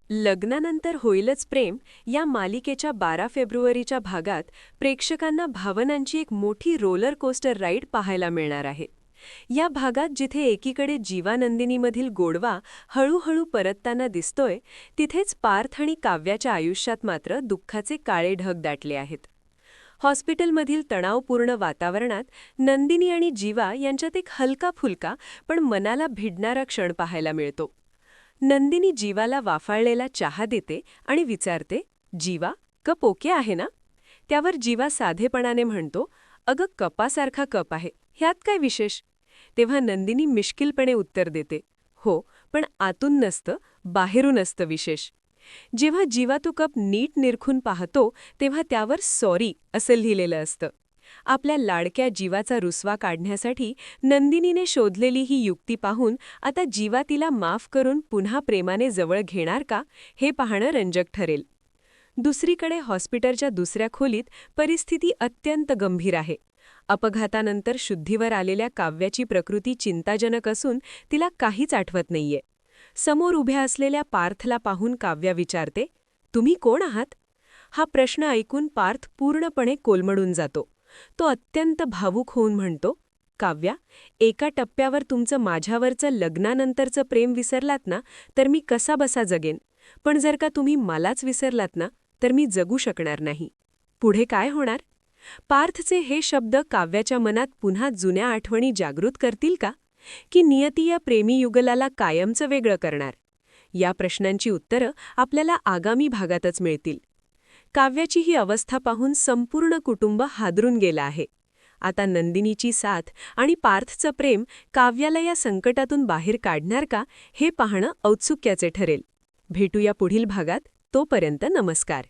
लग्नानंतर होईलच प्रेम या मालिकेच्या 12 फेब्रुवारीच्या भागात प्रेक्षकांना भावनांची एक मोठी रोलर कोस्टर राईड पाहायला मिळणार आहे. या भागात जिथे एकीकडे जीवानंदिनीमधील गोडवा हळूहळू परतताना दिसतोय, तिथेच पार्थ आणि काव्याच्या आयुष्यात मात्र दुःखाचे काळे ढग दाटले आहेत. हॉस्पिटलमधील तणावपूर्ण वातावरणात नंदिनी आणि जीवा यांच्यात एक हलका-फुलका पण मनाला भिडणारा क्षण पाहायला मिळतो. नंदिनी जीवाला वाफाळलेला चहा देते आणि विचारते, जीवा, कप ओके आहे ना? त्यावर जीवा साधेपणाने म्हणतो, अगं कपासारखा कप आहे, ह्यात काय विशेष? तेव्हा नंदिनी मिश्किलपणे उत्तर देते, हो, पण आतून नसतं, बाहेरून असतं विशेष. जेव्हा जीवा तो कप नीट निरखून पाहतो, तेव्हा त्यावर सॉरी असं लिहिलेलं असतं. आपल्या लाडक्या जीवाचा रुसवा काढण्यासाठी नंदिनीने शोधलेली ही युक्ती पाहून आता जीवा तिला माफ करून पुन्हा प्रेमाने जवळ घेणार का, हे पाहणं रंजक ठरेल. दुसरीकडे हॉस्पिटलच्या दुसऱ्या खोलीत परिस्थिती अत्यंत गंभीर आहे. अपघातानंतर शुद्धीवर आलेल्या काव्याची प्रकृती चिंताजनक असून तिला काहीच आठवत नाहीये. समोर उभ्या असलेल्या पार्थला पाहून काव्या विचारते, तुम्ही कोण आहात? हा प्रश्न ऐकून पार्थ पूर्णपणे कोलमडून जातो. तो अत्यंत भावूक होऊन म्हणतो, काव्या, एका टप्प्यावर तुमचं माझ्यावरचं लग्नानंतरचं प्रेम विसरलात ना, तर मी कसा बसा जगेन, पण जर का तुम्ही मलाच विसरलात ना, तर मी जगू शकणार नाही. पुढे काय होणार? पार्थचे हे शब्द काव्याच्या मनात पुन्हा जुन्या आठवणी जागृत करतील का, की नियती या प्रेमी युगलाला कायमचं वेगळं करणार? या प्रश्नांची उत्तरं आपल्याला आगामी भागातच मिळतील. काव्याची ही अवस्था पाहून संपूर्ण कुटुंब हादरून गेलं आहे. आता नंदिनीची साथ आणि पार्थचं प्रेम काव्याला या संकटातून बाहेर काढणार का, हे पाहणं औत्सुक्याचे ठरेल. भेटूया पुढील भागात. तोपर्यंत नमस्कार.